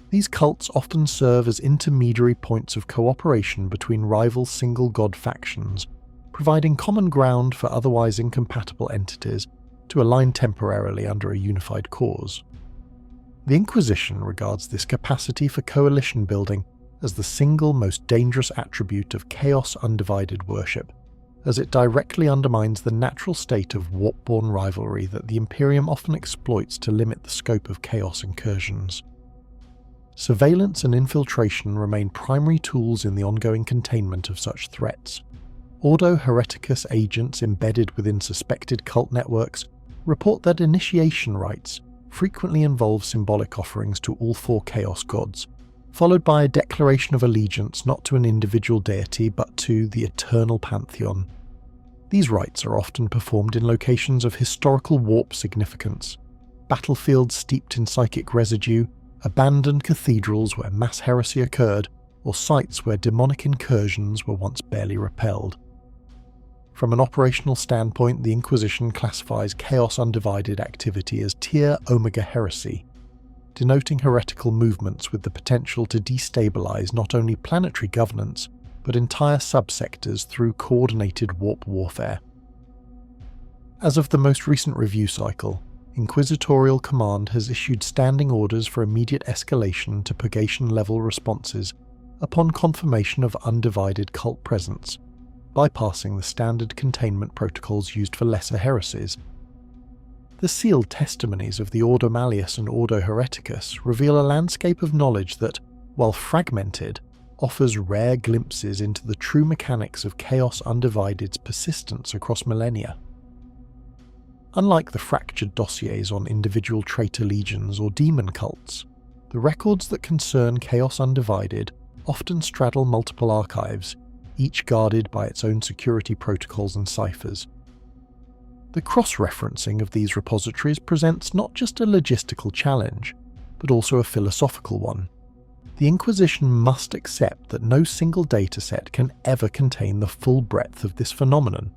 These cults often serve as intermediary points of cooperation between rival single-god factions, providing common ground for otherwise incompatible entities to align temporarily under a unified cause. The Inquisition regards this capacity for coalition building as the single most dangerous attribute of Chaos Undivided worship, as it directly undermines the natural state of warp-born rivalry that the Imperium often exploits to limit the scope of Chaos incursions. Surveillance and infiltration remain primary tools in the ongoing containment of such threats. Ordo Hereticus agents embedded within suspected cult networks report that initiation rites frequently involve symbolic offerings to all 4 Chaos gods, followed by a declaration of allegiance not to an individual deity but to the eternal pantheon. These rites are often performed in locations of historical warp significance, battlefields steeped in psychic residue, abandoned cathedrals where mass heresy occurred, or sites where demonic incursions were once barely repelled. From an operational standpoint, the Inquisition classifies Chaos Undivided activity as Tier Omega Heresy, denoting heretical movements with the potential to destabilize not only planetary governance, but entire subsectors through coordinated warp warfare. As of the most recent review cycle, Inquisitorial Command has issued standing orders for immediate escalation to purgation-level responses upon confirmation of undivided cult presence, bypassing the standard containment protocols used for lesser heresies. The sealed testimonies of the Ordo Malleus and Ordo Hereticus reveal a landscape of knowledge that, while fragmented, offers rare glimpses into the true mechanics of Chaos Undivided's persistence across millennia. Unlike the fractured dossiers on individual traitor legions or demon cults, the records that concern Chaos Undivided often straddle multiple archives, each guarded by its own security protocols and ciphers. The cross-referencing of these repositories presents not just a logistical challenge, but also a philosophical one. The Inquisition must accept that no single dataset can ever contain the full breadth of this phenomenon.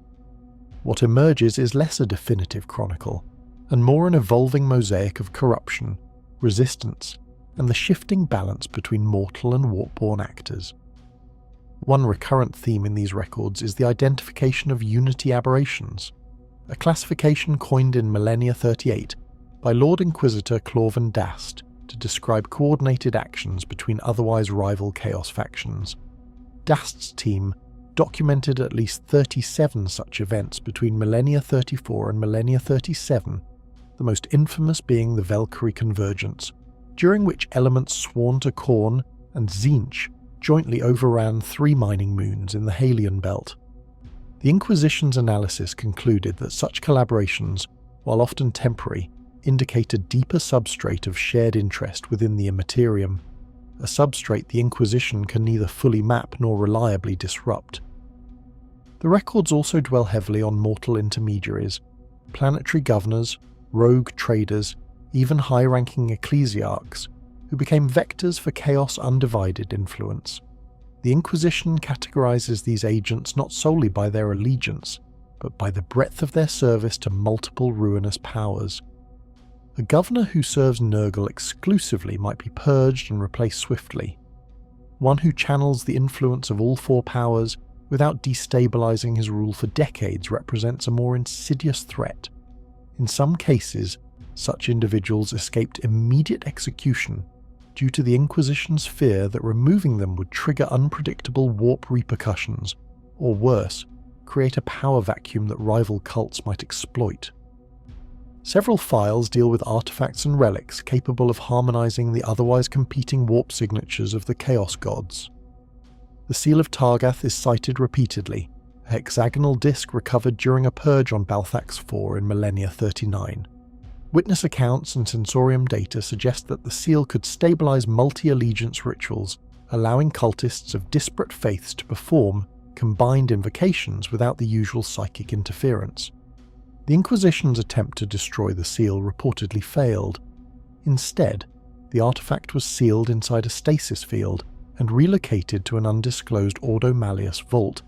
What emerges is less a definitive chronicle, and more an evolving mosaic of corruption, resistance, and the shifting balance between mortal and warp-born actors. One recurrent theme in these records is the identification of unity aberrations. a classification coined in Millennia 38 by Lord Inquisitor Clauven Dast to describe coordinated actions between otherwise rival Chaos factions. Dast's team documented at least 37 such events between Millennia 34 and Millennia 37, the most infamous being the Valkyrie Convergence, during which elements sworn to Khorne and Tzeentch jointly overran 3 mining moons in the Halion Belt. The Inquisition's analysis concluded that such collaborations, while often temporary, indicate a deeper substrate of shared interest within the Immaterium, a substrate the Inquisition can neither fully map nor reliably disrupt. The records also dwell heavily on mortal intermediaries, planetary governors, rogue traders, even high-ranking ecclesiarchs, who became vectors for Chaos Undivided influence. The Inquisition categorizes these agents not solely by their allegiance, but by the breadth of their service to multiple ruinous powers. A governor who serves Nurgle exclusively might be purged and replaced swiftly. One who channels the influence of all 4 powers without destabilizing his rule for decades represents a more insidious threat. In some cases, such individuals escaped immediate execution due to the Inquisition's fear that removing them would trigger unpredictable warp repercussions, or worse, create a power vacuum that rival cults might exploit. Several files deal with artifacts and relics capable of harmonizing the otherwise competing warp signatures of the Chaos Gods. The Seal of Targath is cited repeatedly, a hexagonal disc recovered during a purge on Balthax IV in Millennia 39. Witness accounts and sensorium data suggest that the seal could stabilize multi-allegiance rituals, allowing cultists of disparate faiths to perform combined invocations without the usual psychic interference. The Inquisition's attempt to destroy the seal reportedly failed. Instead, the artifact was sealed inside a stasis field and relocated to an undisclosed Ordo Malleus vault,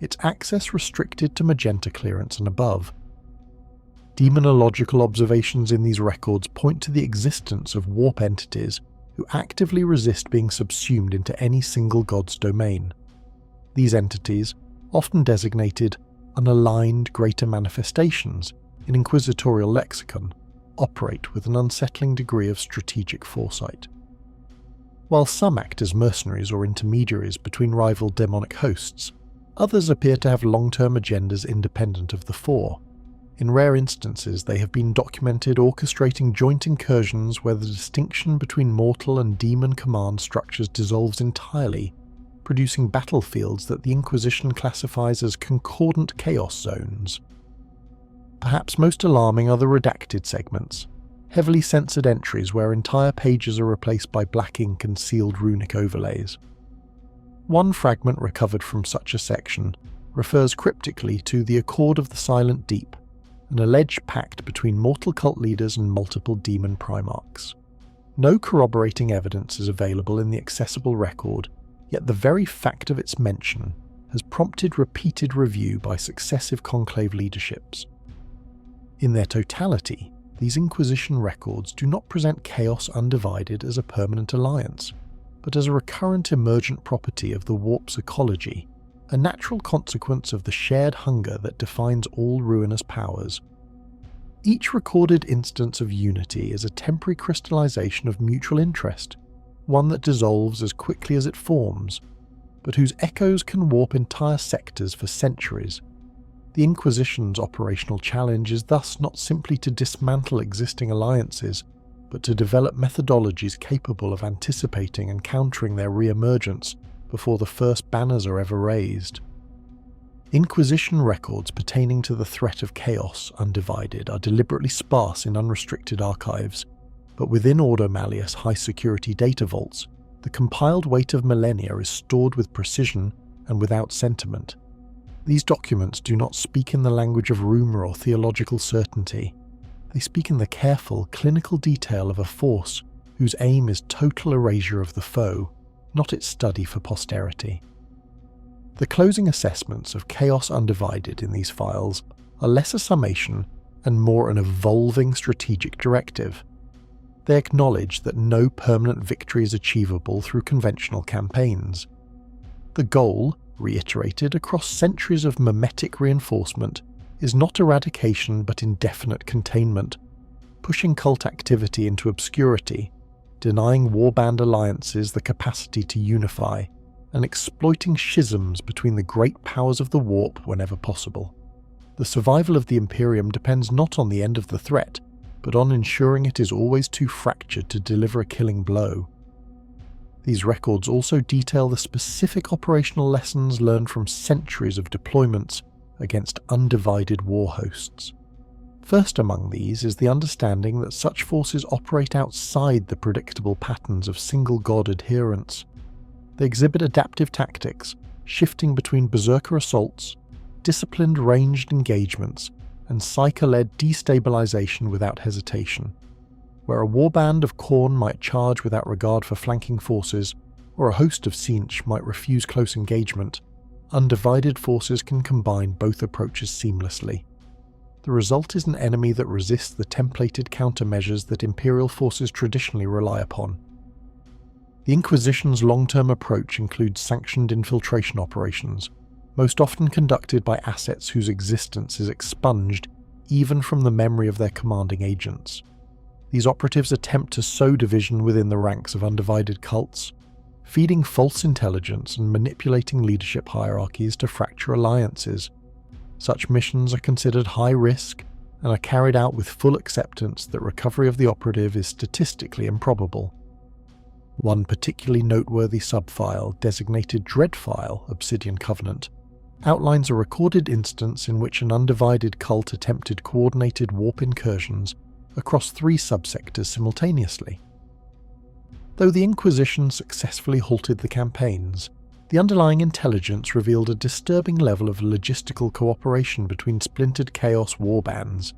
its access restricted to magenta clearance and above. Demonological observations in these records point to the existence of warp entities who actively resist being subsumed into any single god's domain. These entities, often designated unaligned greater manifestations in inquisitorial lexicon, operate with an unsettling degree of strategic foresight. While some act as mercenaries or intermediaries between rival demonic hosts, others appear to have long-term agendas independent of the four. In rare instances, they have been documented orchestrating joint incursions where the distinction between mortal and demon command structures dissolves entirely, producing battlefields that the Inquisition classifies as concordant chaos zones. Perhaps most alarming are the redacted segments, heavily censored entries where entire pages are replaced by black ink and sealed runic overlays. One fragment recovered from such a section refers cryptically to the Accord of the Silent Deep, an alleged pact between mortal cult leaders and multiple demon primarchs. No corroborating evidence is available in the accessible record, yet the very fact of its mention has prompted repeated review by successive conclave leaderships. In their totality, these Inquisition records do not present Chaos Undivided as a permanent alliance, but as a recurrent emergent property of the warp's ecology, a natural consequence of the shared hunger that defines all ruinous powers. Each recorded instance of unity is a temporary crystallization of mutual interest, one that dissolves as quickly as it forms, but whose echoes can warp entire sectors for centuries. The Inquisition's operational challenge is thus not simply to dismantle existing alliances, but to develop methodologies capable of anticipating and countering their re-emergence before the first banners are ever raised. Inquisition records pertaining to the threat of Chaos Undivided are deliberately sparse in unrestricted archives, but within Ordo Malleus high-security data vaults, the compiled weight of millennia is stored with precision and without sentiment. These documents do not speak in the language of rumour or theological certainty. They speak in the careful, clinical detail of a force whose aim is total erasure of the foe, not its study for posterity. The closing assessments of Chaos Undivided in these files are less a summation and more an evolving strategic directive. They acknowledge that no permanent victory is achievable through conventional campaigns. The goal, reiterated across centuries of mimetic reinforcement, is not eradication but indefinite containment, pushing cult activity into obscurity, denying warband alliances the capacity to unify, and exploiting schisms between the great powers of the warp whenever possible. The survival of the Imperium depends not on the end of the threat, but on ensuring it is always too fractured to deliver a killing blow. These records also detail the specific operational lessons learned from centuries of deployments against undivided war hosts. First among these is the understanding that such forces operate outside the predictable patterns of single god adherence. They exhibit adaptive tactics, shifting between berserker assaults, disciplined ranged engagements, and psycho-led destabilization without hesitation. Where a warband of Khorne might charge without regard for flanking forces, or a host of Tzeentch might refuse close engagement, undivided forces can combine both approaches seamlessly. The result is an enemy that resists the templated countermeasures that Imperial forces traditionally rely upon. The Inquisition's long-term approach includes sanctioned infiltration operations, most often conducted by assets whose existence is expunged even from the memory of their commanding agents. These operatives attempt to sow division within the ranks of undivided cults, feeding false intelligence and manipulating leadership hierarchies to fracture alliances. Such missions are considered high risk and are carried out with full acceptance that recovery of the operative is statistically improbable. One particularly noteworthy subfile, designated Dreadfile Obsidian Covenant, outlines a recorded instance in which an undivided cult attempted coordinated warp incursions across 3 subsectors simultaneously. Though the Inquisition successfully halted the campaigns, the underlying intelligence revealed a disturbing level of logistical cooperation between splintered Chaos warbands,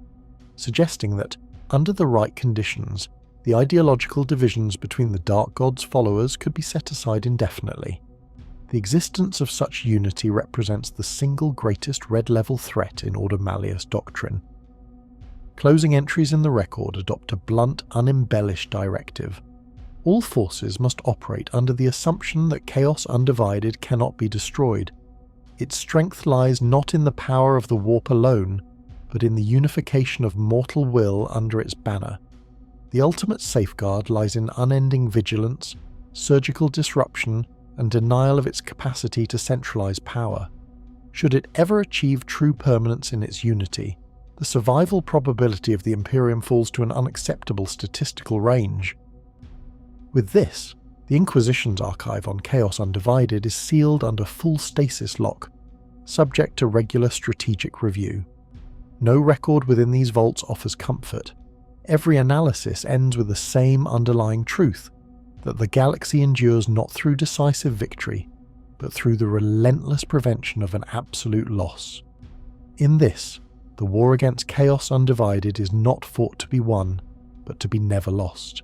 suggesting that, under the right conditions, the ideological divisions between the Dark God's followers could be set aside indefinitely. The existence of such unity represents the single greatest red-level threat in Order Malleus doctrine. Closing entries in the record adopt a blunt, unembellished directive. All forces must operate under the assumption that Chaos Undivided cannot be destroyed. Its strength lies not in the power of the warp alone, but in the unification of mortal will under its banner. The ultimate safeguard lies in unending vigilance, surgical disruption, and denial of its capacity to centralize power. Should it ever achieve true permanence in its unity, the survival probability of the Imperium falls to an unacceptable statistical range. With this, the Inquisition's archive on Chaos Undivided is sealed under full stasis lock, subject to regular strategic review. No record within these vaults offers comfort. Every analysis ends with the same underlying truth, that the galaxy endures not through decisive victory, but through the relentless prevention of an absolute loss. In this, the war against Chaos Undivided is not fought to be won, but to be never lost.